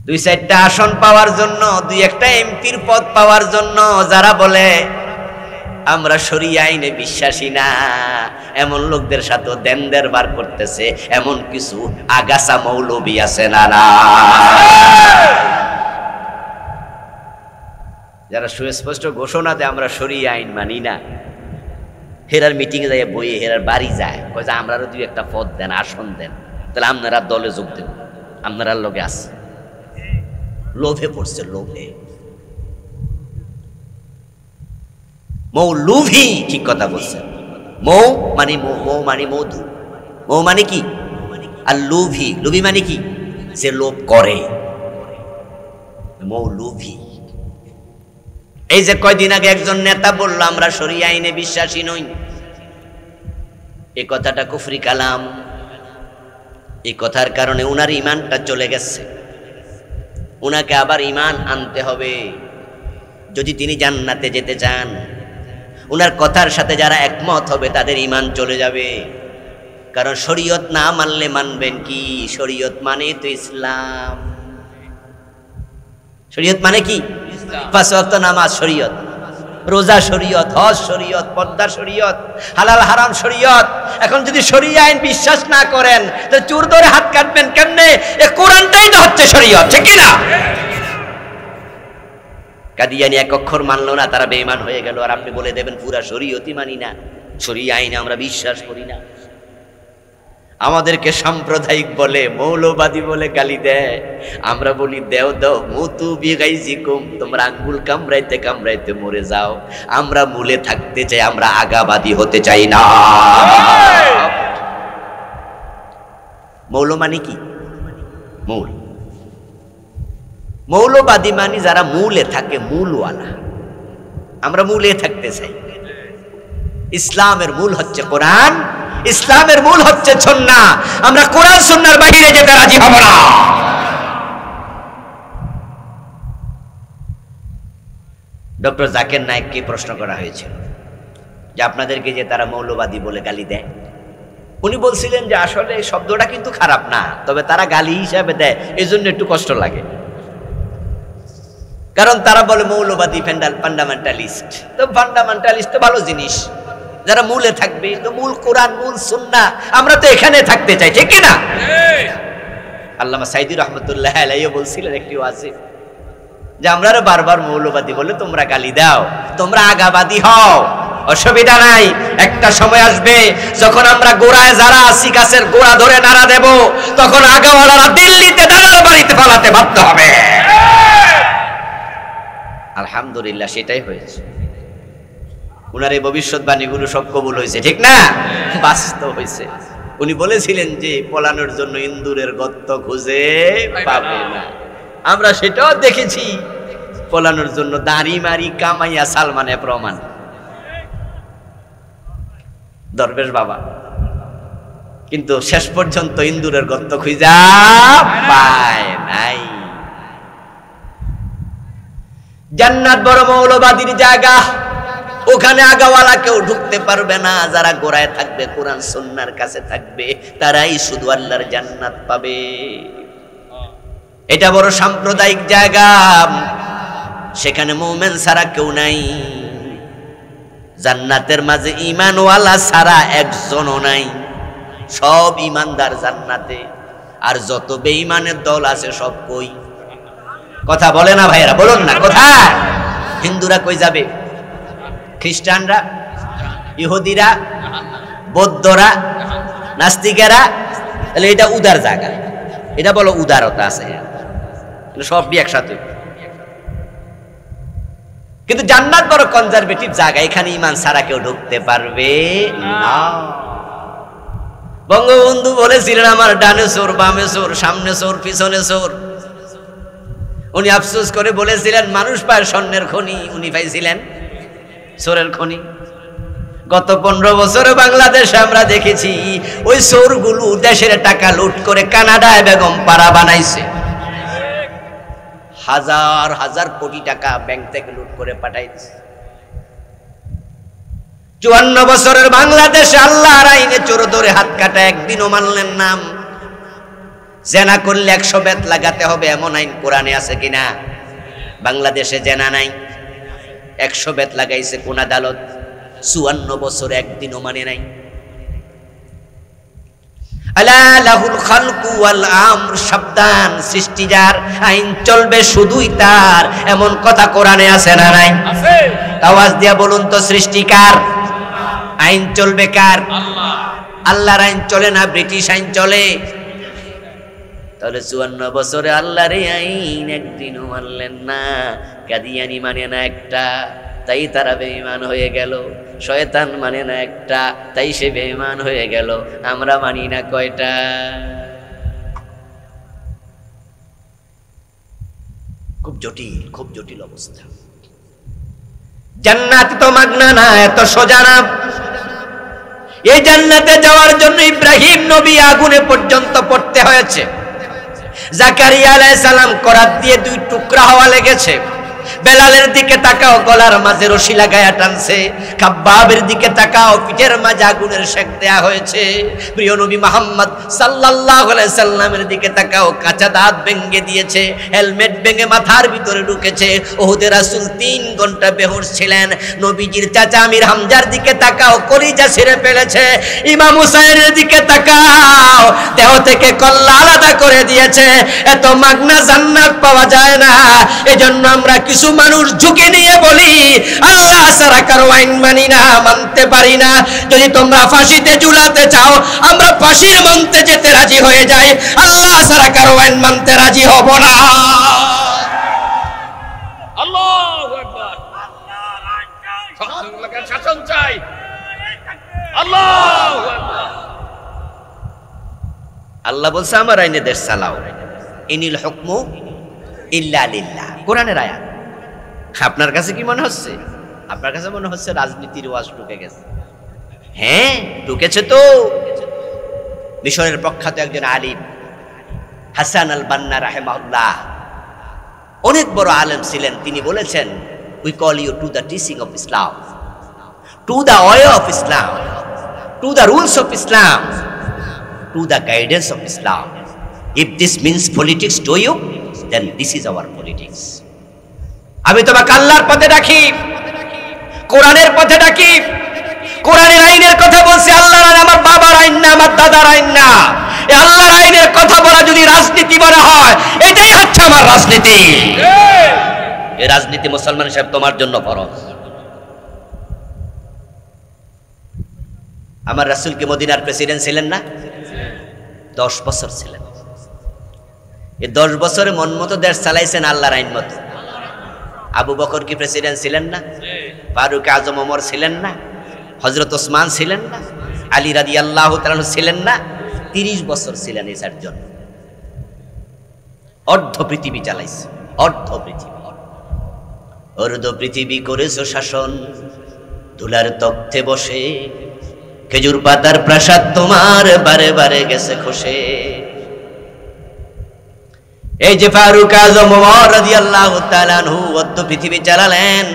দুই চারটা আসন পাওয়ার জন্য, দুই একটা এমপির পদ পাওয়ার জন্য যারা বলে আমরা শরিয়া আইনে বিশ্বাসী না, এমন লোকদের সাথে দেনদের বার করতেছে এমন কিছু আগাছা মৌলবী আছে না? যারা সুস্পষ্ট ঘোষণা দেয় আমরা শরিয়া আইন মানি না, হেরার মিটিং এ যায়, বইয়ে হেরার বাড়ি যায়, কয় যে আমরারও দুই একটা পদ দেন, আসন দেন, তাহলে আপনারা দলে যোগ দেন, আপনারা লোকে আছে। লোভে পড়ছে, লোভে। মৌলুভি ঠিক কথা বলছেন। মৌ মানে মধু, মৌ মানে কি? আর লুভি, লুভি মানে কি? যে লোভ করে, মৌলুভি। এই যে কয়দিন আগে একজন নেতা বলল আমরা শরিয়া আইনে বিশ্বাসী নই, এই কথাটা কুফরি কালাম। এই কথার কারণে উনার ইমানটা চলে গেছে, উনাকে আবার ইমান আনতে হবে যদি তিনি জান্নাতে যেতে চান। উনার কথার সাথে যারা একমত হবে তাদের ইমান চলে যাবে, কারণ শরীয়ত না মানলে মানবেন কি? শরীয়ত মানে তো ইসলাম। শরীয়ত মানে কি? পাঁচ ওয়াক্ত নামাজ শরীয়ত, রোজা শরীয়ত, হজ শরীয়ত, পর্দা শরীয়ত, হালাল হারাম শরীয়ত। এখন যদি শরিয়া আইন বিশ্বাস না করেন তাহলে চোর ধরে হাত কাটবেন কেমনে? এ কোরআনটাই তো হচ্ছে শরীয়ত, ঠিক কি না? কাদিয়ানি এক অক্ষর মানলো না, তারা বেঈমান হয়ে গেল। আর আপনি বলে দেবেন পুরা শরীয়তই মানি না, শরিয়া আইনে আমরা বিশ্বাস করি না। আমাদেরকে সাম্প্রদায়িক বলে, মৌলবাদী বলে গালি দেয়। আমরা বলি দেও দাও মুতু বিগাইজিকুম, তোমরা আঙ্গুল কামড়াইতে কামড়াইতে মরে যাও। আমরা মূলে থাকতে চাই, আমরা আগাবাদী হতে চাই না। মৌল মানে কি? মূল। মৌলবাদী মানে যারা মূলে থাকে, মূলওয়ালা। আমরা মূলে থাকতে চাই। ইসলামের মূল হচ্ছে কোরআন, ইসলামের মূল হচ্ছে সুন্নাহ। আমরা কোরআন সুন্নাহর বাইরে যেতে রাজি হব না। ডক্টর জাকির নায়েককে প্রশ্ন করা হয়েছিল যে আপনাদেরকে যে তারা মৌলবাদী বলে গালি দেয়, উনি বলছিলেন যে আসলে শব্দটা কিন্তু খারাপ না, তবে তারা গালি হিসাবে দেয়, এই জন্য একটু কষ্ট লাগে। কারণ তারা বলে মৌলবাদী ফান্ডামেন্টালিস্ট। তো ফান্ডামেন্টালিস্ট তো ভালো জিনিস, যারা মূলে থাকবে, তো মূল কোরআন, মূল সুন্নাহ। আমরা তো এখানে থাকতে চাই, ঠিক কি না? আল্লামা সাইদি রহমতুল্লাহ আলাইহি বলছিলেন একটি ওয়াজে যে আমরা বারবার মৌলবাদী বলে তোমরা গালি দাও, তোমরা আগাবাদী হও, অসুবিধা নাই। একটা সময় আসবে যখন আমরা গোড়ায় যারা আছি, গাছের গোড়া ধরে নাড়া দেব, তখন আগাওয়ালারা দিল্লিতে দাদার বাড়িতে পালাতে বাধ্য হবে। আলহামদুলিল্লাহ সেটাই হয়েছে। উনার এই ভবিষ্যৎবাণীগুলো সব কবুল হয়েছে, ঠিক না? বাস্তব হয়েছে। উনি বলেছিলেন যে পলানোর জন্য ইন্দুরের গর্ত খুঁজে পাবে না। আমরা সেটাও দেখেছি, পলানোর জন্য দাড়ি মারি কামাইয়া সালমানে প্রমাণ। দরবেশ বাবা কিন্তু শেষ পর্যন্ত ইন্দুরের গর্ত খুঁজা পায় নাই। জান্নাত বড় মৌলবাদীর জায়গা, ওখানে আগাওয়ালা কেউ ঢুকতে পারবে না। যারা গোড়ায় থাকবে, কোরআন সুন্নাহর কাছে থাকবে, তারাই শুধু আল্লাহর জান্নাত পাবে। এটা বড় সাম্প্রদায়িক জায়গা, সেখানে মুমিন ছাড়া কেউ নাই। জান্নাতের মাঝে ঈমানওয়ালা ছাড়া একজনও নাই, সব ঈমানদার জান্নাতে। আর যত বেঈমানের দল আছে সব কই? কথা বলে না ভাইয়েরা, বলুন না কোথায়? হিন্দুরা কই যাবে? খ্রিস্টানরা, ইহুদিরা, বৌদ্ধরা, নাস্তিকেরা। তাহলে এটা উদার জায়গা, এটা বলো উদারতা আছে, সবই একসাথে। কিন্তু জান্নাত বড় কনজারভেটিভ জায়গা, এখানে ঈমান ছাড়া কেউ ঢুকতে পারবে না। বঙ্গবন্ধু বলেছিলেন আমার ডানে চোর, বামে চোর, সামনে চোর, পিছনে চোর। উনি আফসোস করে বলেছিলেন মানুষ পায় স্বর্ণের খনি, উনি পাইছিলেন চোরের খনি। গত 15 বছরে বাংলাদেশে আমরা দেখেছি ওই চোরগুলো দেশের টাকা লুট করে কানাডায় বেগম পাড়া বানাইছে। হাজার হাজার কোটি টাকা ব্যাংক থেকে লুট করে পাঠাইছে। 54 বছরের বাংলাদেশে আল্লাহর আইনে চোর ধরে হাত কাটা একদিনও মানলেন না। জেনা করলে 100 বেত লাগাতে হবে এমন আইন কোরআনে আছে কিনা? বাংলাদেশে জেনা নাই, 100 বেত লাগাইছে কোন আদালত? 54 বছর একদিনও মানে নাই। আলা লাহুল খালকু ওয়াল আমর, সাবধান, সৃষ্টি যার, আইন চলবে শুধুই তার, এমন কথা কোরআনে আছে না নাই? আছে। আওয়াজ দিয়া বলুন তো, সৃষ্টি কার? আইন চলবে কার? আল্লাহ। আল্লাহর আইন চলে না ব্রিটিশ আইন চলে? তাহলে 54 বছরে আল্লাহর আইন একদিনও মানলেন না, কাদিয়ানি মানে না একটা, তাই তারা বেঈমান হয়ে গেল। শয়তান মানে না একটা, তাই সে বেঈমান হয়ে গেল। আমরা মানি না কয়টা? খুব জটিল, খুব জটিল অবস্থা। জান্নাত তো মাগনা না, এত সোজা না। এই জান্নাতে যাওয়ার জন্য ইব্রাহিম নবী আগুনে পর্যন্ত পড়তে হয়েছে। জাকারিয়া আলাইহিস সালাম করাত দিয়ে 2 টুকরা হওয়া লেগেছে। বেলালের দিকে তাকাও, গলার মাঝে রশি লাগায়া টানছে। খাব্বাবের দিকে তাকাও, পিঠের মাঝে আগুনের শেক দেয়া হয়েছে। প্রিয় নবী মুহাম্মদ সাল্লাল্লাহু আলাইহি সাল্লামের দিকে তাকাও, কাঁচা দাঁত ভেঙে দিয়েছে, হেলমেট ভেঙে মাথার ভিতরে ঢুকেছে। ওহুদে রাসূল 3 ঘন্টা বেহুশ ছিলেন। নবীজির চাচা আমির হামজার দিকে তাকাও, কলিজা ছিঁড়ে ফেলেছে। ইমাম হুসাইনের দিকে তাকাও, দেহ থেকে কল্লা আলাদা করে দিয়েছে। এত মাগনা জান্নাত পাওয়া যায় না। এজন্য আমরা কিছু মানুষ ঝুঁকে নিয়ে বলি, আল্লাহ ছাড়া কারো আইন মানি না, মানতে পারি না। যদি তোমরা ফাঁসিতে ঝুলাতে চাও, আমরা ফাঁসির মঞ্চে যেতে রাজি হয়ে যাই, আল্লাহ ছাড়া কারো আইন মানতে রাজি হব না। আল্লাহু আকবার। আল্লাহর আইন চাই, সত্যের শাসন চাই। আল্লাহু আকবার। আল্লাহ বলছে আমার আইনে দেশ চালাও। ইনিল হুকমু ইল্লা লিল্লাহ, কোরআনের আয়াত। আপনার কাছে কি মনে হচ্ছে? আপনার কাছে মনে হচ্ছে রাজনীতির ওয়াজ ঢুকে গেছে। হ্যাঁ, ঢুকেছে তো। মিশরের প্রখ্যাত একজন আলিম হাসান আল বান্না রাহিমাহুল্লাহ, অনেক বড় আলেম ছিলেন। তিনি বলেছেন, we call you to the teaching of Islam, to the way of Islam, to the rules of Islam, to the guidance of Islam. If this means politics to you, then this is our politics. আমি তোমাকে আল্লাহর পথে ডাকি, কোরআনের পথে ডাকি। কোরআনের আইনের কথা বলছি, আল্লাহর আইন আমার বাবার আইন না, আমার দাদার আইন না। এই আল্লাহর আইনের কথা বলা যদি রাজনীতি বলা হয়, এটাই হচ্ছে আমার রাজনীতি। এই রাজনীতি মুসলমান সাহেব তোমার জন্য ফরজ। আমার রাসূল কি মদিনার প্রেসিডেন্ট ছিলেন না? 10 বছর ছিলেন। এই 10 বছরে মন মতো দেশ চালাইছেন আল্লাহর আইন মতো। আবু বকর কি প্রেসিডেন্ট ছিলেন না? ফারুক আজম ওমর ছিলেন না? হযরত ওসমান ছিলেন না? আলী রাদিয়াল্লাহু তাআলা ছিলেন না? 30 বছর ছিলেন এই চারজন। অর্ধ পৃথিবী চালাইছে, অর্ধ পৃথিবী। অর্ধ পৃথিবী করেছো শাসন, ধুলার তখ্তে বসে, খেজুর পাতার প্রাসাদ তোমার বারে বারে গেছে খসে। এই যে ফারুক আজম ওমর রাদিয়াল্লাহু তাআলা আনহু অর্ধ পৃথিবী চালালেন।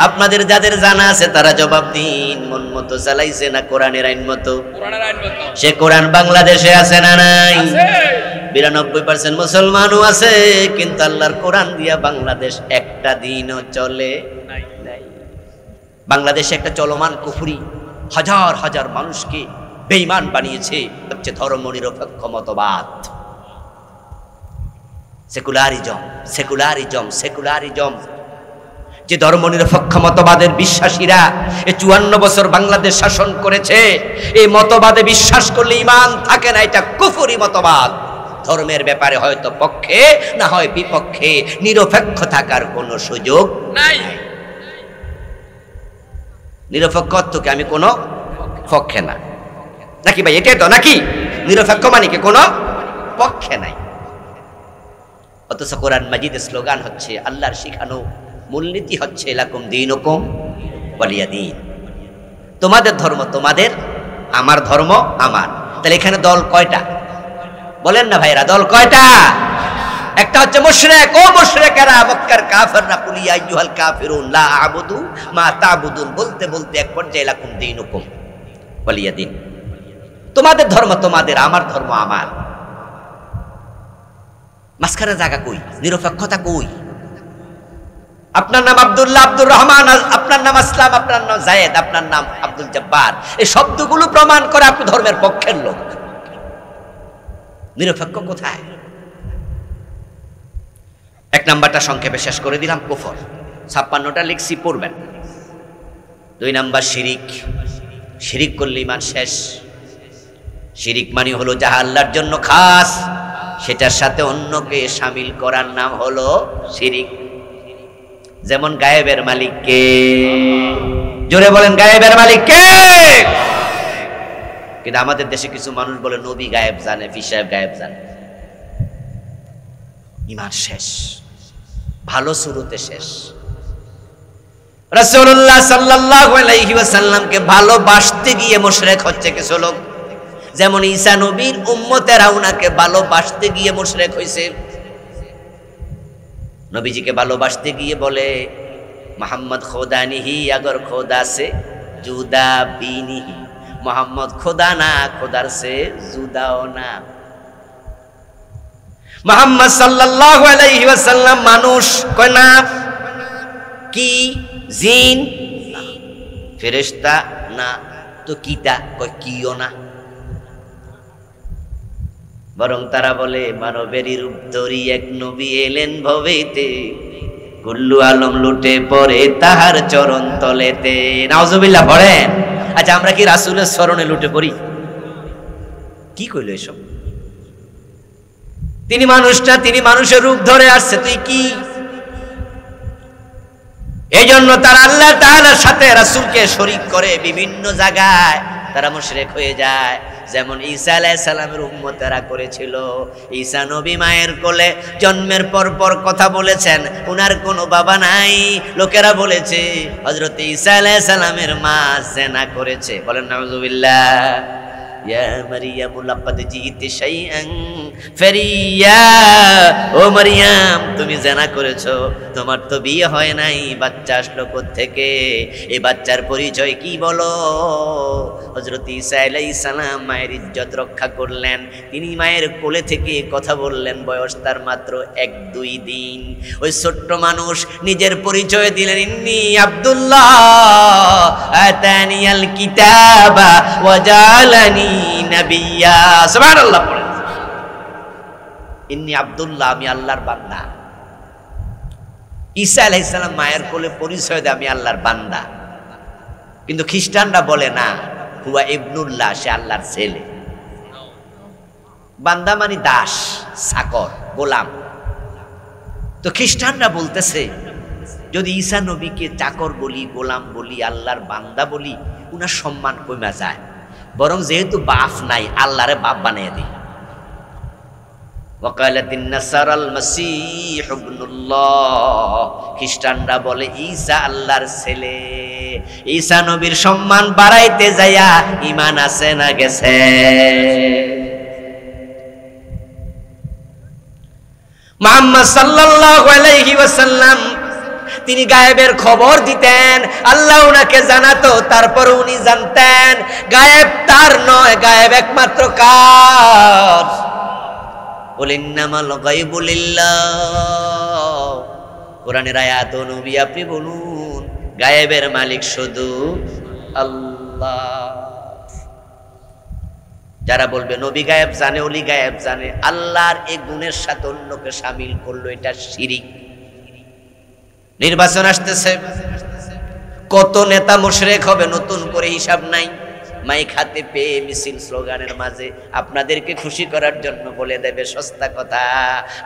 আপনাদের যাদের জানা আছে তারা জবাব দিন, মন মতো চালাইছে না কোরআনের আইন মতো? কোরআনের আইন মতো। সে কোরআন বাংলাদেশে আছে না নাই? 92% মুসলমানও আছে, কিন্তু আল্লাহর কোরআন দিয়া বাংলাদেশ একটা দিনও চলে নাই। বাংলাদেশে একটা চলমান কুফরি হাজার হাজার মানুষকে বেঈমান বানিয়েছে, হচ্ছে ধর্মনিরপেক্ষ মতবাদ। Secularism, secularism, secularism. যে ধর্মনিরপেক্ষ মতবাদের বিশ্বাসীরা এই 54 বছর বাংলাদেশ শাসন করেছে, এই মতবাদে বিশ্বাস করলে ঈমান থাকে না, এটা কুফরি মতবাদ। ধর্মের ব্যাপারে হয়তো পক্ষে না হয় বিপক্ষে, নিরপেক্ষ থাকার কোনো সুযোগ নাই। নিরপেক্ষ অর্থকে আমি কোনো পক্ষে না, নাকি ভাই? এটাই তো নাকি নিরপেক্ষ মানে কি কোনো পক্ষে নাই। অথচ কোরআন মাজিদের স্লোগান হচ্ছে, আল্লাহর শিখানো মূলনীতি হচ্ছে লাকুম দীনুকুম ওয়ালিয়া দীন। তোমাদের ধর্ম তোমাদের, আমার ধর্ম আমার। তাহলে এখানে দল কয়টা বলেন না ভাইরা? দল কয়টা? একটা হচ্ছে মুশরিক। ও মুশরিকেরা, মক্কার কাফেররা, কুল ইয়া আইয়ুহাল কাফিরুন লা আ'বুদু মা তা'বুদুন বলতে বলতে এক পর্যায়ে লাকুম দীনুকুম ওয়ালিয়া দীন। তোমাদের ধর্ম তোমাদের, আমার ধর্ম আমার। মাঝখানে জায়গা কই, নিরপেক্ষতা কই? আপনার নাম আব্দুল্লাহ, আব্দুর রহমান, আপনার নাম আসলাম, আপনার নাম জায়েদ, আপনার নাম আব্দুল জব্বার, এই শব্দগুলো প্রমাণ করে আপনি ধর্মের পক্ষের লোক। নিরপেক্ষ কোথায়? এক নাম্বারটা সংক্ষেপে শেষ করে দিলাম, কুফর। 56টা লিখছি, পড়বেন। 2 নাম্বার শিরিক। শিরিক করলে ঈমান শেষ। শিরিক মানে হলো যাহা আল্লাহর জন্য খাস, সেটার সাথে অন্যকে শামিল করার নাম হলো শিরিক। যেমন গায়েবের মালিক কে? জোরে বলেন, গায়েবের মালিক কে? কিন্তু আমাদের দেশে কিছু মানুষ বলে নবী গায়েব জানে, পীর সাহেব গায়েব জানে। ঈমান শেষ, ভালো শুরুতে শেষ। রাসূলুল্লাহ সাল্লাল্লাহু আলাইহি ওয়াসাল্লামকে ভালোবাসতে গিয়ে মুশরিক হচ্ছে কিছু লোক। যেমন ঈসা নবীর উম্মতেরা উনাকে ভালোবাসতে গিয়ে মুশরিক হইছে। নবীজিকে ভালোবাসতে গিয়ে বলে মোহাম্মদ খোদা নিহি, अगर খোদা সে জুদা বি নিহি। মোহাম্মদ খোদা না, খোদার সে জুদাও না। মোহাম্মদ সাল্লাল্লাহু আলাইহি ওয়াসাল্লাম মানুষ কয় না, কি জিন না, ফেরেশতা না, তো কিতা কয় কিও না। বরং তারা বলে মানবেরই রূপ ধরি এক নবী এলেন ভবেতে, কুল্লু আলম লুটে পড়ে তাহার চরণ তলেতে। নাউজুবিল্লাহ পড়েন। আচ্ছা, আমরা কি রাসূলের চরণে লুটে পড়ি? কি কইলো এসব? তিনি মানুষটা, তিনি মানুষের রূপ ধরে আসছে, তুই কি? এই জন্য তারা আল্লাহ তাআলার সাথে রাসূলকে শরীক করে বিভিন্ন জায়গায় তারা মুশরিক হয়ে যায়। যেমন ঈসা আলাইহিস সালামের উম্মতেরা করেছিল। ঈসা নবী মায়ের কোলে জন্মের পর কথা বলেছেন, উনার কোনো বাবা নাই। লোকেরা বলেছে হযরত ঈসা আলাইহিস সালামের মা জিনা করেছে। বলেন নাউজুবিল্লাহ। ইয়া মারইয়াম লাকাদ জিইতি শাইআন ফারিয়া, ও মারইয়াম তুমি জিনা করেছো, তোমার তো বিয়ে হয় নাই, বাচ্চা আসলো কোথা থেকে? এই বাচ্চার পরিচয় কি বলো? হযরত ঈসা আলাইহিস সালাম মায়ের ইজ্জত রক্ষা করলেন। তিনি মায়ের কোলে থেকে কথা বললেন, বয়স তার মাত্র 1-2 দিন। ওই ছোট্ট মানুষ নিজের পরিচয় দিলেন, ইন্নী আব্দুল্লাহ আতানিয়াল কিতাবা ওয়া জালানি নাবিয়্যা। সুবহানাল্লাহ পড়েন। ইন্নী আব্দুল্লাহ, আমি আল্লাহর বান্দা। ঈসা আলাইহিস সালাম মায়ের কোলে পরিচয় দেয় আমি আল্লাহর বান্দা। কিন্তু খ্রিস্টানরা বলে না, হুয়া ইবনুল্লাহ, সে আল্লাহর ছেলে। বান্দা মানে দাস, চাকর, গোলাম। তো খ্রিস্টানরা বলতেছে যদি ঈসা নবীকে চাকর বলি, গোলাম বলি, আল্লাহর বান্দা বলি, উনার সম্মান কমে যায়। বরং যেহেতু বাপ নাই, আল্লাহরে বাপ বানিয়ে দিই। ওয়াকালাতিন নাসারাল মাসীহ ইবনুল্লাহ, খ্রিস্টানরা বলে ঈসা আল্লাহর ছেলে। ঈসা নবীর সম্মান বাড়াইতে যায়া ঈমান আছে না গেছে? মুহাম্মদ সাল্লাল্লাহু আলাইহি ওয়াসাল্লাম তিনি গায়েবের খবর দিতেন, আল্লাহ উনাকে জানাতো, তারপর উনি জানতেন গায়েব তার নয়, গায়েব একমাত্র কার? ইন্নামাল গায়বু লিল্লাহ। কোরআনের আয়াত, নবী আপনি বলুন গায়েবের মালিক শুধু আল্লাহ। যারা বলবে নবী গায়েব জানে, ওলি গায়েব জানে, আল্লাহর এই গুণের সাথে অন্যকে শামিল করলো, এটা শিরিক। নির্বাচন আসতেছে, কত নেতা মুশরিক হবে নতুন করে হিসাব নাই। মাইক হাতে পেয়ে মিছিল স্লোগানের মাঝে আপনাদেরকে খুশি করার জন্য বলে দেবে সস্তা কথা,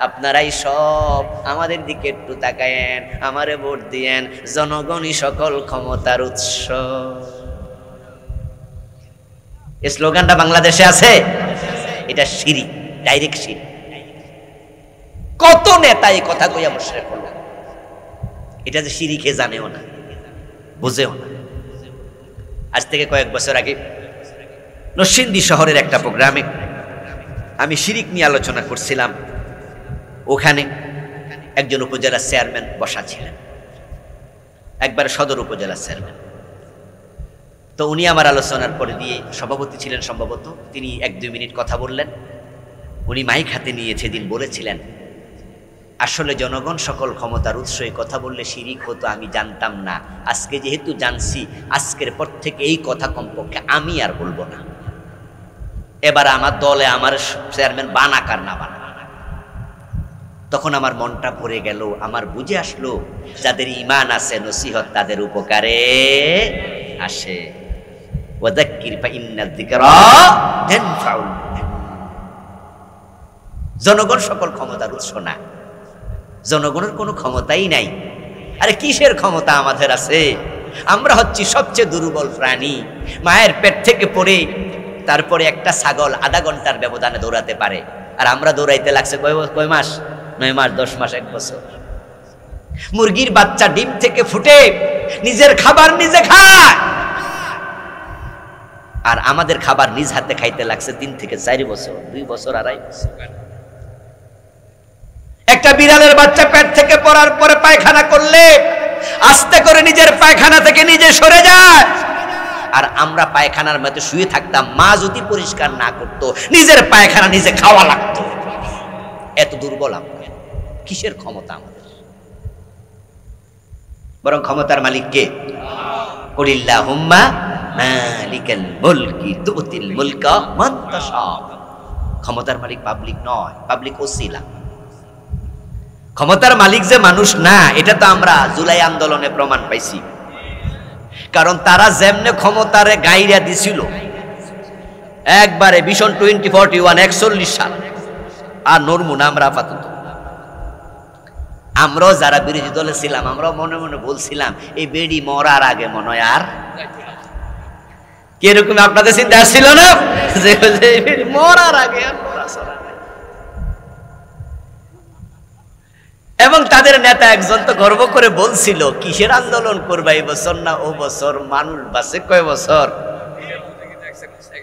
আপনারাই সব, আমাদের দিকে একটু তাকায়েন, আমারে ভোট দিয়েন, জনগণই সকল ক্ষমতার উৎস। এই স্লোগানটা বাংলাদেশে আছে, এটা শিরিক, ডাইরেক্ট শিরিক। কত নেতা এই কথা কইয়া মুশরিক হলো। এটা যে শিরিকে জানেও না, বুঝেও না। আজ থেকে কয়েক বছর আগে নরসিংদী শহরের একটা প্রোগ্রামে আমি শিরিক নিয়ে আলোচনা করছিলাম। ওখানে একজন উপজেলা চেয়ারম্যান বসা ছিলেন, একবারে সদর উপজেলা চেয়ারম্যান। তো উনি আমার আলোচনার পরে দিয়ে সভাপতি ছিলেন সম্ভবত, তিনি 1-2 মিনিট কথা বললেন। উনি মাইক হাতে নিয়ে সেদিন বলেছিলেন, আসলে জনগণ সকল ক্ষমতার উৎস, এই কথা বললে শিরিক হতো, আমি জানতাম না। আজকে যেহেতু জানছি, আজকের পর থেকে এই কথা কমপক্ষে আমি আর বলবো না। এবার আমার দলে আমার চেয়ারম্যান বানাকার না বানা, তখন আমার মনটা ভরে গেল, আমার বুঝে আসলো যাদের ঈমান আছে নসিহত তাদের উপকারে আসে। ওয়াযাক্কির ফাইন্নায যিকরা তানফাউল মুমিনিন। জনগণ সকল ক্ষমতার উৎস না, জনগণের কোনো ক্ষমতাই নাই। আরে কিসের ক্ষমতা আমাদের আছে? আমরা হচ্ছি সবচেয়ে দুর্বল প্রাণী। মায়ের পেট থেকে পড়ে তারপরে একটা ছাগল আধা ঘন্টার ব্যবধানে দৌড়াতে পারে, আর আমরা দৌড়াইতে লাগছে কয় মাস? 9 মাস, 10 মাস, 1 বছর। মুরগির বাচ্চা ডিম থেকে ফুটে নিজের খাবার নিজে খায়, আর আমাদের খাবার নিজ হাতে খাইতে লাগছে 3 থেকে 4 বছর, 2 বছর, 2.5 বছর। একটা বিড়ালের বাচ্চা পেট থেকে পড়ার পরে পায়খানা করলে আস্তে করে নিজের পায়খানা থেকে নিজে সরে যায়, আর আমরা পায়খানার মধ্যে শুয়ে থাকতাম, মা যদি পরিষ্কার না করতো নিজের পায়খানা নিজে খাওয়া লাগতো। এত দুর্বল আমরা। কিসের ক্ষমতা আমাদের? বরং ক্ষমতার মালিক কে? কুলিল্লাহুম্মা মালিকাল মুলকি তুতিল মুলকা মান তাশা। ক্ষমতার মালিক পাবলিক নয়, পাবলিক ওসিলা। ক্ষমতার মালিক যে মানুষ না, এটা তো আমরা জুলাই আন্দোলনে প্রমাণ পাইছি। কারণ তারা যেমনে ক্ষমতারে গাইরা দিছিল একবারে ভীষণ 2041 41 সাল, আর নরমু না আমরা আপাতত। আমরাও যারা বিরোধী দলে ছিলাম, আমরাও মনে মনে বলছিলাম এই বেডি মরার আগে মনে হয় আর কিরকম আপনাদের চিন্তা আসছিল না যে মরার আগে আর এবং তাদের নেতা একজন তো গর্ব করে বলছিল, কিসের আন্দোলন করবা এই বছর না ও বছর, মানুষ বাঁচে কয় বছর।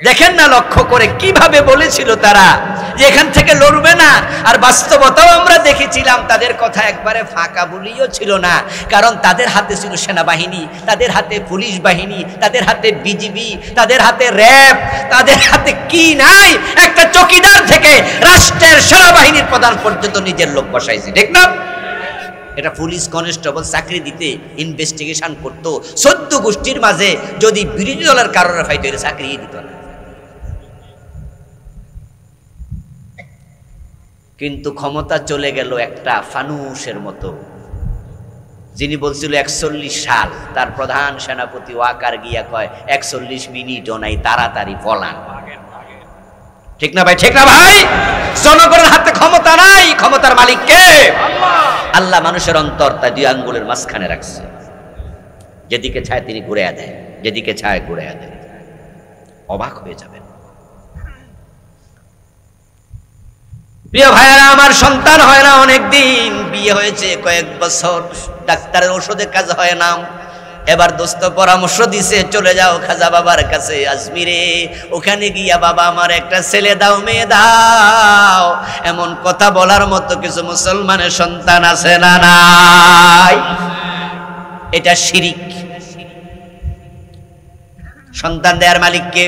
দেখেন না লক্ষ্য করে কিভাবে বলেছিল তারা যে এখান থেকে লড়বে না। আর বাস্তবতাও আমরা দেখেছিলাম, তাদের কথা একবারে ফাঁকা বলিও ছিল না। কারণ তাদের হাতে ছিল সেনাবাহিনী, তাদের হাতে পুলিশ বাহিনী, তাদের হাতে বিজিবি, তাদের হাতে র্যাব, তাদের হাতে কি নাই, একটা চৌকিদার থেকে রাষ্ট্রের সেনাবাহিনীর প্রধান পর্যন্ত নিজের লোক বসাইছে। ঠিক না? এটা পুলিশ কনস্টেবল চাকরি দিতে ইনভেস্টিগেশন করতো 14 গোষ্ঠীর মাঝে, যদি বিরোধী দলের কারণে ফাইতে চাকরি দিত না। কিন্তু ক্ষমতা চলে গেল একটা ফানুসের মতো। যিনি বলছিল 41 সাল, তার প্রধান সেনাপতি ওয়াকার গিয়া কয় 41 মিনিটও নাই, তাড়াতাড়ি পলান। ঠিক না ভাই? ঠিক না ভাই? জনগণের হাতে ক্ষমতা নাই, ক্ষমতার মালিক কে? আল্লাহ মানুষের অন্তর তাই 2 আঙ্গুলের মাঝখানে রাখছে, যেদিকে চায় তিনি ঘুরে দেয়, যেদিকে চায় ঘুরে দেয়। অবাক হয়ে যাবেন। প্রিয় ভাইয়েরা, আমার সন্তান হয় না অনেকদিন, বিয়ে হয়েছে কয়েক বছর, ডাক্তারের ওষুধে কাজ হয় না। এবার দোস্ত পরামর্শ দিছে, চলে যাও খাজা বাবার কাছে আজমিরে, ওখানে গিয়া বাবা আমার একটা ছেলে দাও, মেয়ে দাও। এমন কথা বলার মতো কিছু মুসলমানের সন্তান আছে না নাই? এটা শিরিক। সন্তান দেয়ার মালিক কে?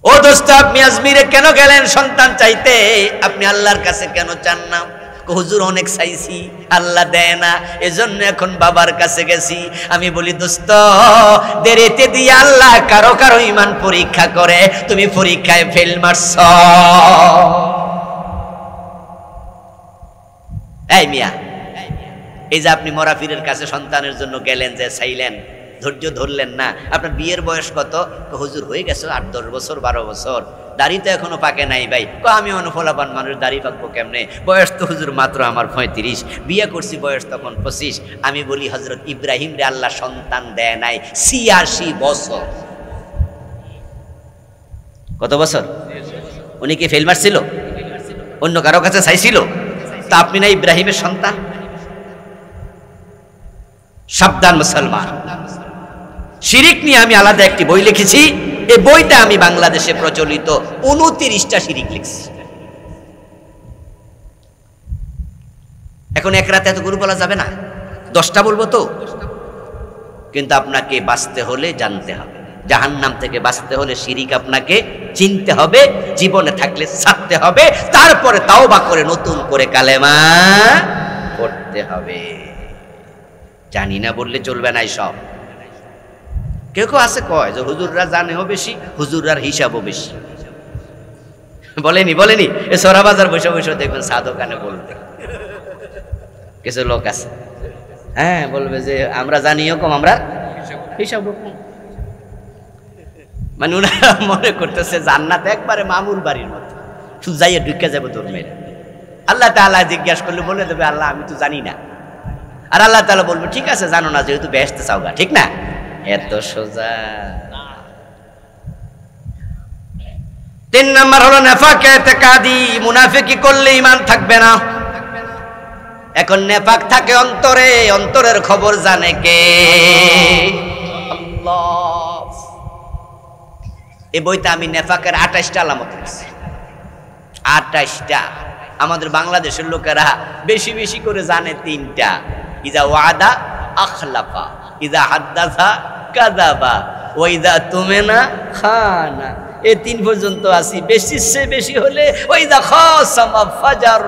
ও দোস্ত, আপনি আজমিরে কেন গেলেন সন্তান চাইতে? আপনি আল্লাহর কাছে কেন চান না? হুজুর অনেক চাইছি, আল্লাহ দেয় না, এজন্য এখন বাবার কাছে গেছি। আমি বলি দোস্ত, দেরিতে দিয়ে আল্লাহ কারো কারো ঈমান পরীক্ষা করে, তুমি পরীক্ষায় ফেল মারছ। এই মিয়া, এই যে আপনি মরাফিরের কাছে সন্তানের জন্য গেলেন, যে চাইলেন, ধৈর্য ধরলেন না, আপনার বিয়ের বয়স কত? হুজুর হয়ে গেছে 8-10 বছর, 12 বছর, দাড়ি তো এখনো পাকে নাই ভাই। আমি অনুফলাবান মানুষ, দাড়ি পাকবো কেমনে? বয়স তো হুজুর মাত্র আমার 35, বিয়ে করছি বয়স তখন 25। আমি বলি হযরত ইব্রাহিম রে আল্লাহ সন্তান দেয় নাই 86 বছর। কত বছর? উনি কি ফেল মারছিল? অন্য কারো কাছে চাইছিল? তা আপনি না ইব্রাহিমের সন্তান? সাবধান মুসলমান। শিরিক নিয়ে আমি আলাদা একটি বই লিখেছি, এই বইটা আমি বাংলাদেশে প্রচলিত 29টা শিরিক লিখছি। এখন এক রাতে এতগুলো বলা যাবে না, 10টা বলবো তো, কিন্তু আপনাকে বাঁচতে হলে জানতে হবে। জাহান্নাম থেকে বাঁচতে হলে শিরিক আপনাকে চিনতে হবে, জীবনে থাকলে ছাড়তে হবে, তারপরে তাওবা করে নতুন করে কালেমা পড়তে হবে। জানি না বললে চলবে না। সব কেউ কেউ আছে কয় যে হুজুররা জানেও বেশি, হুজুররার হিসাবও বেশি। বলেনি এ সরা বাজার বসে বসে দেখবেন সাধকানে বলবে, কিছু লোক আছে হ্যাঁ বলবে যে আমরা জানিও কম, আমরা হিসাবও কম। মানে ওনারা মনে করতেছে জান্নাত একবারে মামুর বাড়ির মতো, শুধু যাইয়ে ঢুকে যাবো তোর মেয়েরা। আল্লাহ তাআলা জিজ্ঞাসা করলে বলে দেবে আল্লাহ আমি তো জানি না। আর আল্লাহ তাআলা বলবে ঠিক আছে জানো না যেহেতু বেহেশতে চাওগা, ঠিক না? এত সোজা। 3 নাম্বার হলো নেফাক ইতিকাদি, মুনাফিকি করলে ঈমান থাকবে না। এখন নেফাক থাকে অন্তরে, অন্তরের খবর জানে কে? আল্লাহ। এই বইতে আমি নেফাকের 28টা আলামত লিখছি, 28টা। আমাদের বাংলাদেশের লোকেরা বেশি বেশি করে জানে 3টা। ইজা ওয়াদা আখলাফা, ইজা হাদ্দাসা কাযাবা, ওয়া ইজা তুমিনা খানা। এই 3 পর্যন্ত আসি, বেশি সে বেশি হলে ওয়া ইজা খাসামা ফাজার।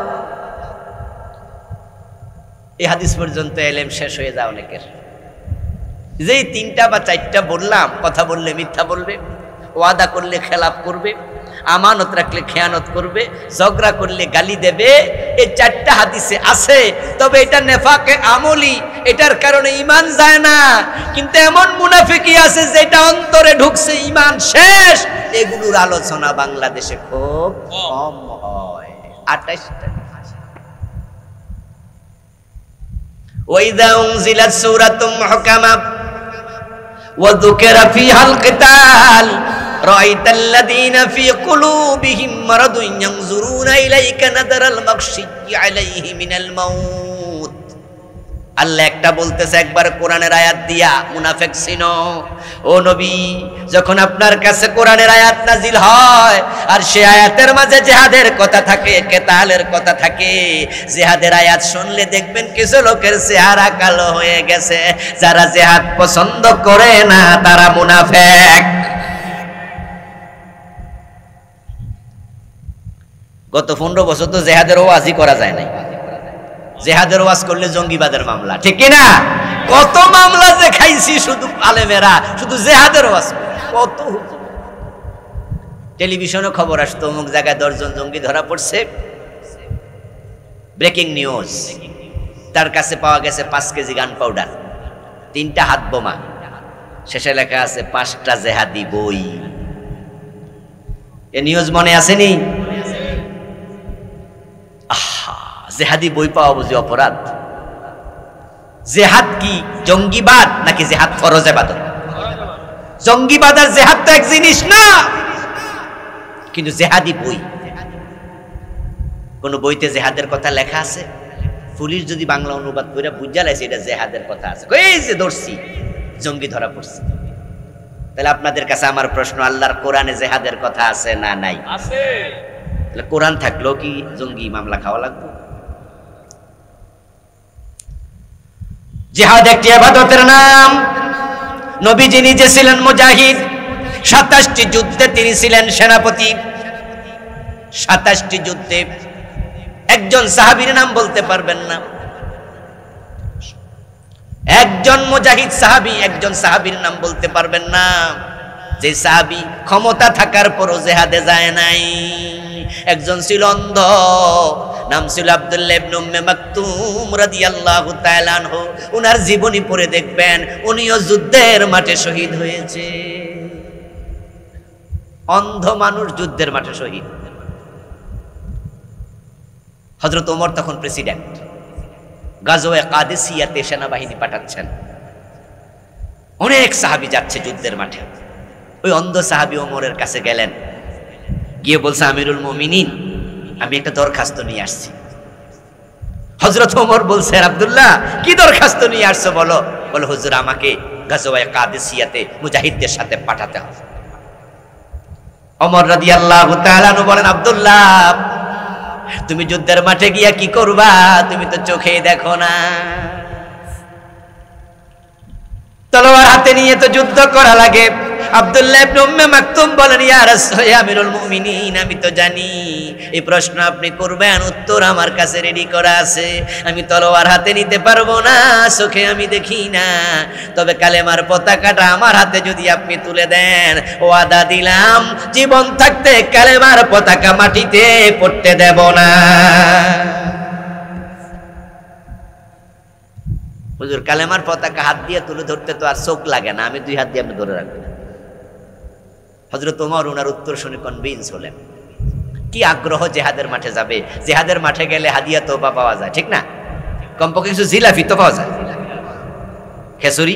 এই হাদিস পর্যন্ত এলেম শেষ হয়ে যায় অনেকের। যেই 3টা বা 4টা বললাম, কথা বললে মিথ্যা বলবে, ওয়াদা করলে খেলাফ করবে, আমানত রাখলে খেয়ানত করবে, ঝগড়া করলে গালি দেবে, এই 4টা হাদিসে আছে। তবে এটা নেফাকে আমলি, এটার কারণে ঈমান যায় না। কিন্তু এমন মুনাফিকি আছে যেটা অন্তরে ঢুকছে, ঈমান শেষ। এগুলোর আলোচনা বাংলাদেশে খুব কম হয়। 28টা। ওয়াইদা উনজিলাত সূরাতুম মুহকামা ওয়া যুকিরা ফিহাল কিতাল রাআইতাল্লাযীনা ফী কুলূবিহিম মারাদুন ইয়ানজুরুনা ইলাইকা নাযারাল মাগশিয়্যি আলাইহি মিনাল মাউত। আল্লাহ একটা বলতেছে একবার কোরআনের আয়াত দিয়া, মুনাফিক চিনো ও নবী, যখন আপনার কাছে কোরআনের আয়াত নাজিল হয় আর সে আয়াতের মাঝে জিহাদের কথা থাকে, কেতালের কথা থাকে, জিহাদের আয়াত শুনলে দেখবেন কিছু লোকের চেহারা কালো হয়ে গেছে। যারা জিহাদ পছন্দ করে না তারা মুনাফিক। গত 15 বছর তো জিহাদের ওয়াজই করা যায় নাই। জিহাদের ওয়াজ করলে জঙ্গিবাদের মামলা, ঠিক কি না? কত মামলা যে খাইছি শুধু আলেমেরা, শুধু জিহাদের ওয়াজ। কত টেলিভিশনে খবর আসতো অমুক জায়গায় 10 জন জঙ্গি ধরা পড়ছে, ব্রেকিং নিউজ। তার কাছে পাওয়া গেছে 5 কেজি গান পাউডার, 3টা হাত বোমা, শেষে লেখা আছে 5টা জেহাদি বই। এ নিউজ মনে আসেনি? জেহাদি বই পাওয়া বুঝি অপরাধ? জেহাদ কি জঙ্গিবাদ নাকি জেহাদ ফরজ ইবাদত? জঙ্গিবাদ আর জেহাদ তো এক জিনিস না। কিন্তু জেহাদি বই, কোন বইতে জেহাদের কথা লেখা আছে? পুলিশ যদি বাংলা অনুবাদ করে বুঝা লাইছে এটা জেহাদের কথা আছে, এই যে ধরছি জঙ্গি ধরা পড়ছে। তাহলে আপনাদের কাছে আমার প্রশ্ন, আল্লাহর কোরআনে জেহাদের কথা আছে না নাই? আছে। তাহলে কোরআন থাকলেও কি জঙ্গি মামলা খাওয়া লাগবে? জিহাদ একটি ইবাদতের নাম। নবীজি নিজে ছিলেন মুজাহিদ, 27টি যুদ্ধে তিনি ছিলেন সেনাপতি। 27টি যুদ্ধে একজন সাহাবীর নাম বলতে পারবেন না। একজন মুজাহিদ সাহাবী, একজন সাহাবীর নাম বলতে পারবেন না যে সাহাবী ক্ষমতা থাকার পরও জিহাদে যায় নাই। একজন ছিল অন্ধ, নাম ছিল আব্দুল্লাহ ইবনে উম্মে মাকতুম রাদিয়াল্লাহু তাআলা আনহু। উনার জীবনী পড়ে দেখবেন উনিও যুদ্ধের মাঠে শহীদ হয়েছে। অন্ধ মানুষ যুদ্ধের মাঠে শহীদ। হযরত ওমর তখন প্রেসিডেন্ট, গাজওয়ে কাদেসিয়াতে সেনাবাহিনী পাঠাচ্ছেন। অনেক সাহাবী যাচ্ছে যুদ্ধের মাঠে। ওই অন্ধ সাহাবী ওমরের কাছে গেলেন, গিয়ে বলছে আমিরুল মুমিনিন, আমি একটা দরখাস্ত নিয়ে আসছি। হযরত ওমর বলছে আব্দুল্লাহ কি দরখাস্ত নিয়ে আসছো বলো? বলে হুজুর আমাকে গাজওয়ে কাদেসিয়াতে মুজাহিদদের সাথে পাঠাতে হবে। ওমর রাদিয়াল্লাহু তাআলা আনহু বলেন আব্দুল্লাহ তুমি যুদ্ধের মাঠে গিয়া কি করবা? তুমি তো চোখেই দেখো না। তলোয়ার হাতে নিয়ে তো যুদ্ধ করা লাগে, আব্দুল্লাহ ইবনে উম্মে মাকতুম বলেন, ইয়া আমিরুল মুমিনিন, আমি তো জানি এই প্রশ্ন আপনি করবেন, উত্তর আমার কাছে রেডি করা আছে। আমি তলোয়ার হাতে নিতে পারবো না, চোখে আমি দেখি না, তবে কালেমার পতাকাটা আমার হাতে যদি আপনি তুলে দেন, ওয়াদা দিলাম জীবন থাকতে কালেমার পতাকা মাটিতে পড়তে দেব না। হুজুর, কালেমার পতাকা হাত দিয়ে তুলে ধরতে তো আর চোখ লাগে না, আমি 2 হাত দিয়ে আপনি ধরে রাখবেন। হযরত ওমর ওনার উত্তর শুনে কনভিন্স হলেন। কি আগ্রহ জেহাদের মাঠে যাবে, জেহাদের মাঠে গেলে হাদিয়া তোবা পাওয়া যায়, ঠিক না? কমপক্ষে কিছু জিলাপি তো পাওয়া যায়, খেসুরি।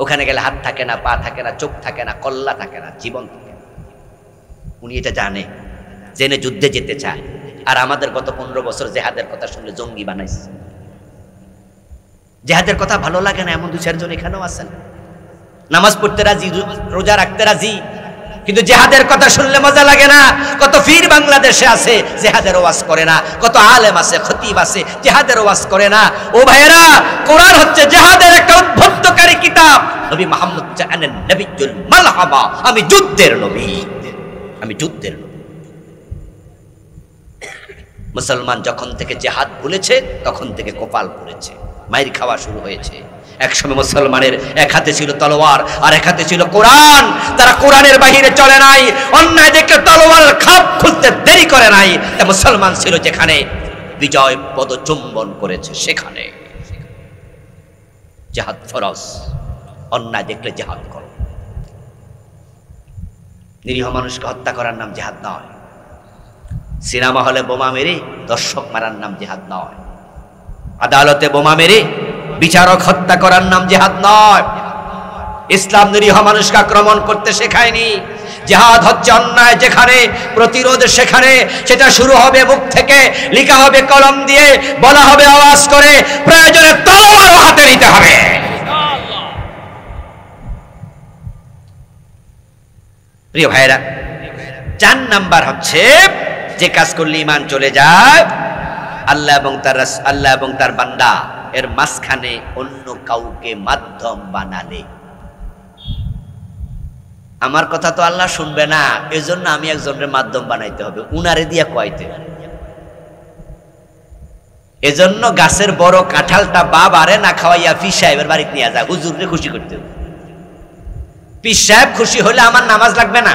ওখানে গেলে হাত থাকে না, পা থাকে না, চোখ থাকে না, কল্লা থাকে না, জীবন থাকে না। উনি এটা জেনে যুদ্ধে যেতে চায়। আর আমাদের গত 15 বছর জেহাদের কথা শুনলে জঙ্গি বানাইছে। জেহাদের কথা ভালো লাগে না এমন 2-4 জন এখানেও আছেন। নামাজ পড়তে রাজি, রোজা রাখতে রাজি, কিন্তু জেহাদের কথা শুনলে মজা লাগে না। কত ফির বাংলাদেশে আছে জেহাদের ওয়াজ করে না, কত আলেম আছে, খতিব আছে, জেহাদের ওয়াজ করে না। ও ভাইয়েরা, কোরআন হচ্ছে জেহাদের একটা উদ্বুদ্ধকারী কিতাব। নবী মুহাম্মদ জানেন নবিয়ুল মালহামা, আমি যুদ্ধের নবী, আমি যুদ্ধের নবী। মুসলমান যখন থেকে জেহাদ ভুলেছে তখন থেকে কপাল পড়েছে, মাইর খাওয়া শুরু হয়েছে। একসময় মুসলমানের এক হাতে ছিল তলোয়ার আর এক হাতে ছিল কোরআন। তারা কোরআনের বাহিরে চলে নাই, অন্যায় দেখে তলোয়ার খাপ খুলতে দেরি করে নাই। তা মুসলমান ছিল যেখানে বিজয় পদচুম্বন করেছে সেখানে। জিহাদ ফরজ, অন্যায় দেখলে জিহাদ করো। নিরীহ মানুষকে হত্যা করার নাম জিহাদ নয়। সিনেমা হলে বোমা মেরে দর্শক মারার নাম জিহাদ নয়। আদালতে বোমা মেরে বিচারক হত্যা করার নাম জিহাদ নয়। ইসলাম নিরীহ মানুষকে আক্রমণ করতে শেখায়নি। জিহাদ হচ্ছে অন্যায় যেখানে, প্রতিরোধ সেখানে। সেটা শুরু হবে মুখ থেকে, লেখা হবে কলম দিয়ে, বলা হবে আওয়াজ করে, প্রয়োজনে তলোয়ারও হাতে নিতে হবে। প্রিয় ভাইরা, 4 নাম্বার হচ্ছে যে কাজ করলে ঈমান চলে যায়, আল্লাহ এবং তার বান্দা এর মাঝখানে অন্য কাউকে মাধ্যম বানালে। আমার কথা তো আল্লাহ শুনবে না, এজন্য আমি একজনের মাধ্যম বানাইতে হবে, উনারে দিয়া কয়তে। এজন্য গাছের বড় কাঁঠালটা বাবারে না খাওয়াইয়া পীর সাহেবের বাড়িতে নিয়ে যায়, হুজুরকে খুশি করতে হবে। পীর সাহেব খুশি হলে আমার নামাজ লাগবে না,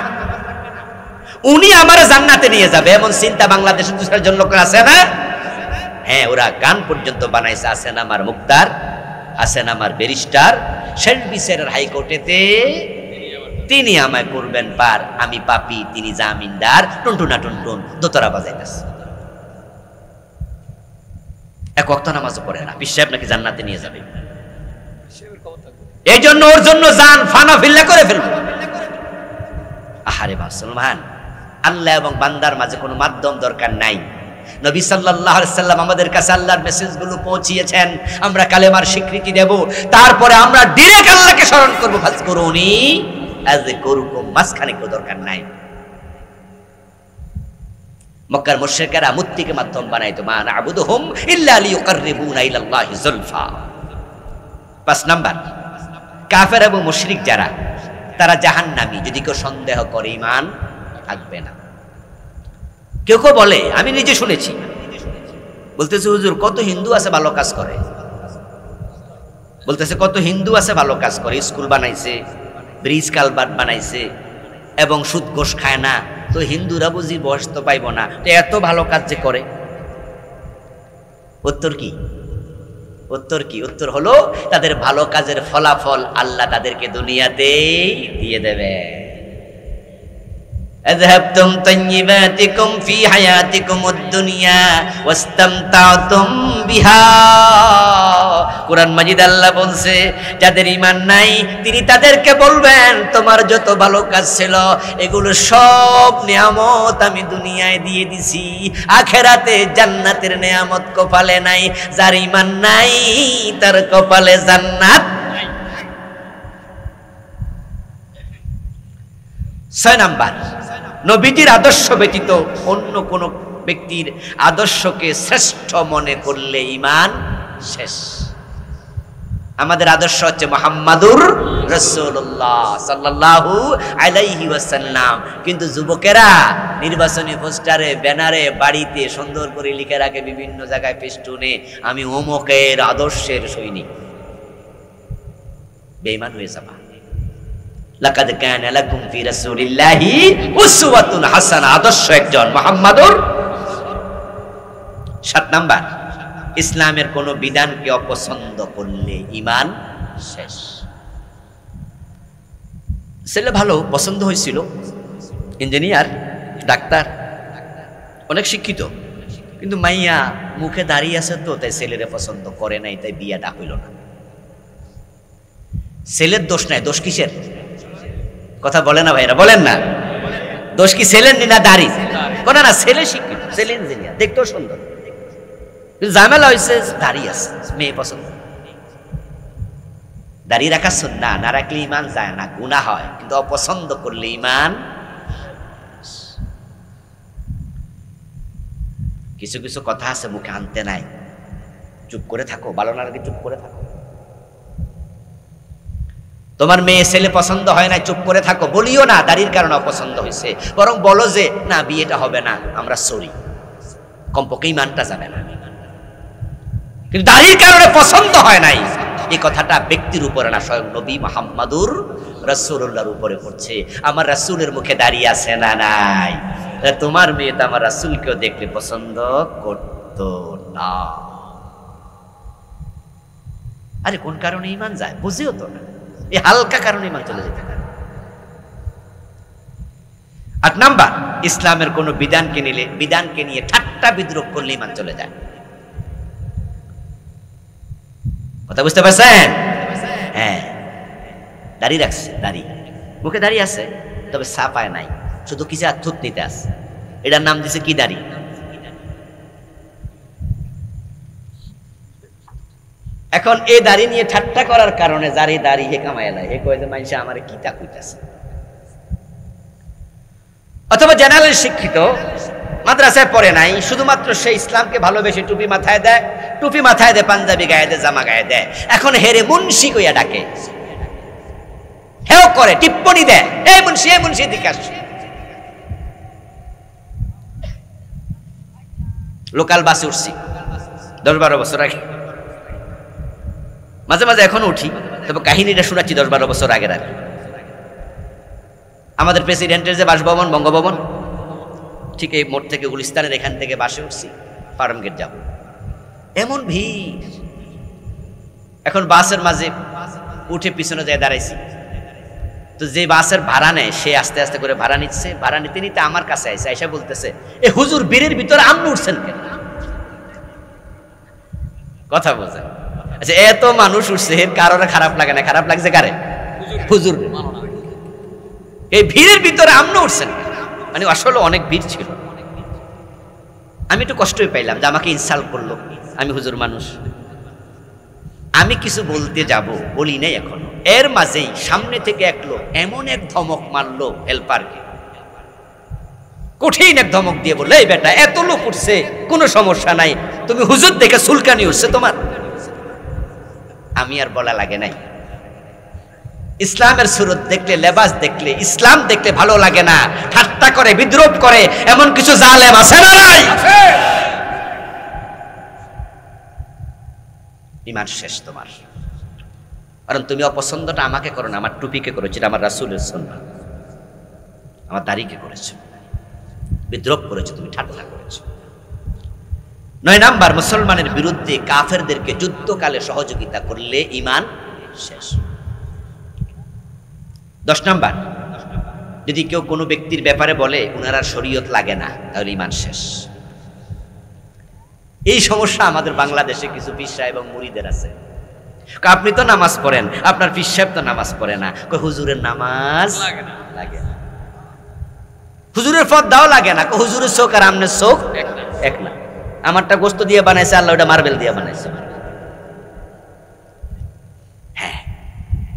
উনি আমার জান্নাতে নিয়ে যাবে, এমন চিন্তা বাংলাদেশের 2-4 জন লোক আছে না? হ্যাঁ, ওরা গান পর্যন্ত বানাইছে। আছেন আমার মুক্তার, আছেন আমার ব্যারিস্টার, শেষ বিচারের হাইকোর্টেতে তিনি আমায় করবেন পার, আমি পাপী, তিনি জামিনদার, টুনটুনা টুনটুন দোতরা বাজাইতেছে। এক ওয়াক্ত নামাজও পড়ে না, পীর সাহেব নাকি জান্নাতে নিয়ে যাবে। এই জন্য ওর জন্য জান ফানা ফিল্লা করে ফেলবো। আহারে মুসলমান, আল্লাহ এবং বান্দার মাঝে কোনো মাধ্যম দরকার নাই। নবী সাল্লাল্লাহু আলাইহি সাল্লাম আমাদের কাছে আল্লাহর মেসেজগুলো পৌঁছিয়েছেন, আমরা কালেমার স্বীকৃতি দেব, তারপরে আমরা ডিরেক্ট আল্লাহকে স্মরণ করব। ফাজকুরুনি আযকুরকুম, মাঝখানে কোনো দরকার নাই। মক্কার মুশরিকেরা মূর্তিকে মাধ্যম বানাইতো, মা না'বুদুহুম ইল্লা লিয়ুকাররিবুনা ইলাল্লাহি যুলফা। 5 নাম্বার, কাফের এবং মুশরিক যারা, তারা জাহান্নামী। যদি কেউ সন্দেহ করে ঈমান থাকবে না। কেউ কেউ বলে, আমি নিজে শুনেছি, বলতেছে হুজুর কত হিন্দু আছে ভালো কাজ করে, বলতেছে কত হিন্দু আছে ভালো কাজ করে, স্কুল বানাইছে, ব্রিজ কালভার্ট বানাইছে এবং সুদ ঘোষ খায় না, তো হিন্দুরা বুঝি বয়স তো পাইব না, তো এত ভালো কাজ যে করে। উত্তর কি? উত্তর হলো তাদের ভালো কাজের ফলাফল আল্লাহ তাদেরকে দুনিয়াতেই দিয়ে দেবে। أذهبتم طيباتكم في حياتكم الدنيا واستمتعتم بها। কুরআন মাজিদ আল্লাহ বলছে, যাদের ঈমান নাই তিনি তাদেরকে বলবেন তোমার যত ভালো কাজ ছিল এগুলো সব নিয়ামত আমি দুনিয়ায় দিয়ে দিছি, আখিরাতে জান্নাতের নিয়ামত কপালে নাই। যার ঈমান নাই তার কপালে জান্নাত। 6 নাম্বার, নবীজির আদর্শ ব্যতীত অন্য কোন ব্যক্তির আদর্শকে শ্রেষ্ঠ মনে করলে ঈমান শেষ। আমাদের আদর্শ হচ্ছে মুহাম্মাদুর রাসূলুল্লাহ সাল্লাল্লাহু আলাইহি ওয়াসাল্লাম। কিন্তু যুবকেরা নির্বাচনী পোস্টারে, ব্যানারে, বাড়িতে সুন্দর করে লিখে রাখে বিভিন্ন জায়গায় পেস্টুনে, আমি অমুকের আদর্শের সৈনিক। বেঈমান হয়ে যাবা। লাকাদ কানা লাকুম ফি রাসূলিল্লাহি উসওয়াতুন হাসানা, আদর্শ একজন মুহাম্মাদুর। 7 নাম্বার, ইসলামের কোন বিধানকে অপছন্দ করলে ঈমান শেষ। ছেলে ভালো, পছন্দ হয়েছিল, ইঞ্জিনিয়ার, ডাক্তার, অনেক শিক্ষিত, কিন্তু মাইয়া মুখে দাঁড়িয়ে আছে তো, তাই ছেলেরে পছন্দ করে নাই, তাই বিয়াটা হইল না। ছেলের দোষ নাই, দোষ কিসের? কথা বলে না ভাইরা, বলেন না। দোষ কি ছেলের না দাড়ি? কোনা না, ছেলে শিক্ষিত, ছেলে ইঞ্জিনিয়ার, দেখতেও সুন্দর, ঝামেলা হয়েছে দাঁড়িয়ে আছে, মেয়ে পছন্দ। দাঁড়িয়ে রাখা সুন্নাহ, না রাখলে ঈমান যায় না, গুনাহ হয়, কিন্তু অপছন্দ করলে ঈমান। কিছু কিছু কথা আছে মুখে আনতে নাই, চুপ করে থাকো, ভালো না লাগে চুপ করে থাকো। তোমার মেয়ে ছেলে পছন্দ হয় না, চুপ করে থাকো, বলিও না দাড়ির কারণে অপছন্দ হয়েছে, বরং বলো যে না বিয়েটা হবে না, আমরা সরি, কমপক্ষে ঈমানটা যাবে না। কিন্তু দাড়ির কারণে পছন্দ হয় নাই, এই কথাটা ব্যক্তির উপরে না, স্বয়ং নবী মুহাম্মাদুর রাসূলুল্লাহর উপরে পড়ছে। আমার রাসূলের মুখে দাড়ি আছে না নাই? তোমার মেয়ে তো আমার রাসূলকেও দেখলে পছন্দ করতো না। আরে কোন কারণে ঈমান যায় বুঝিও তো না, এই হালকা কারণে ঈমান চলে যেতে পারে। 8 নাম্বার, ইসলামের কোন বিধানকে নিয়ে ঠাট্টা বিদ্রুপ করলে ঈমান চলে যায়। কথা বুঝতে পারছেন? হ্যাঁ, দাড়ি রাখছে, দাড়ি, মুখে দাড়ি আছে, তবে সাফায় নাই, শুধু কিছু থুত নিতে আছে, এটার নাম দিছে কি দাড়ি? এখন এই দাড়ি নিয়ে ঠাট্টা করার কারণে যার এই দাড়ি হে কামাইলা, হে কয় যে মানুষ আমারে কি তা কইতাছে। অথবা জেনারেল শিক্ষিত, মাদ্রাসায় পড়ে নাই, শুধুমাত্র সে ইসলামকে ভালোবেসে টুপি মাথায় দেয়, পাঞ্জাবি গায়ে দেয়, জামা গায়ে দেয়, এখন হেরে মুন্সি কইয়া ডাকে, হেও করে, টিপ্পনি দেয়, এই মুন্সি দিকে আসছে। লোকাল বাসে উঠছি 10-12 বছর আগে, মাঝে মাঝে এখন উঠি, তবে কাহিনীটা শোনাচ্ছি 10-12 বছর আগের। আর আমাদের প্রেসিডেন্টের যে বাসভবন, বঙ্গভবন, ঠিক এই মোড় থেকে গুলিস্তানের এখান থেকে বাসে উঠছি, ফার্ম গেট যাব, এমন ভিড়। এখন বাসের মাঝে উঠে পিছনে যায় দাঁড়াইছি, তো যে বাসের ভাড়া নেয় সে আস্তে আস্তে করে ভাড়া নিচ্ছে, ভাড়া নিতে নিতে আমার কাছে আইসে, আইসা বলতেছে, এ হুজুর ভিড়ের ভিতরে আপনি উঠছেন কেন? কথা বলছেন। আচ্ছা, এত মানুষ উঠছে, এর কারণে খারাপ লাগে না? খারাপ লাগছে কারে? হুজুর। এই ভিড়ের ভিতরে আপনি উঠছেন, মানে আসলে অনেক ভিড় ছিল। আমি একটু কষ্টই পাইলাম যে আমাকে ইনসাল্ট করলো, আমি হুজুর মানুষ, আমি কিছু বলতে যাব, বলি নাই এখনো। এর মাঝেই সামনে থেকে এক লোক এমন এক ধমক মারলো হেল্পারকে, কঠিন এক ধমক দিয়ে বললো, এই বেটা, এত লোক উঠছে, কোনো সমস্যা নাই, তুমি হুজুর দেখে সুলকানি উঠছে তোমার। আমি আর বলা লাগে নাই, ইসলামের সুরত দেখলে, লেবাস দেখলে, ইসলাম দেখলে ভালো লাগে না, ঠাট্টা করে, বিদ্রুপ করে, এমন কিছু জালেম আছে না নাই? ঈমান শেষ তোমার। কারণ তুমি অপছন্দটা আমাকে করো না, আমার টুপিকে করেছো, এটা আমার রাসূলের সুন্নাহ, আমার দাড়িকে করেছো, বিদ্রুপ করেছো, তুমি ঠাট্টা করেছো। 9 নাম্বার, মুসলমানের বিরুদ্ধে কাফেরদেরকে যুদ্ধকালে সহযোগিতা করলে ঈমান শেষ। 10 নাম্বার, যদি কেউ কোনো ব্যক্তির ব্যাপারে বলে উনার আর শরীয়ত লাগে না, তাহলে ঈমান শেষ। এই সমস্যা আমাদের বাংলাদেশে কিছু পীর সাহেব এবং মুরিদের আছে। আপনি তো নামাজ পড়েন, আপনার পীর সাহেব তো নামাজ পড়ে না, হুজুরের নামাজ লাগে না, হুজুরের পর্দাও লাগে না, হুজুরের চোখ আর আমনের চোখ এক না, আমারটা গোস্ত দিয়ে বানাইছে, আল্লাহ ওটা মার্বেল দিয়ে বানাইছে। হ্যাঁ,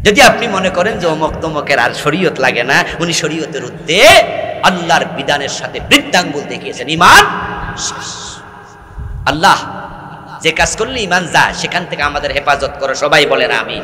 যদি আপনি মনে করেন যে অমুক তমকের আর শরীয়ত লাগে না, উনি শরীয়তের ঊর্ধ্বে আল্লাহর বিধানের সাথে বৃদ্ধাঙ্গুল দেখিয়েছেন, ঈমান শেষ। আল্লাহ যে কাজ করলে ইমান যায় সেখান থেকে আমাদের হেফাজত করো, সবাই বলেন আমিন।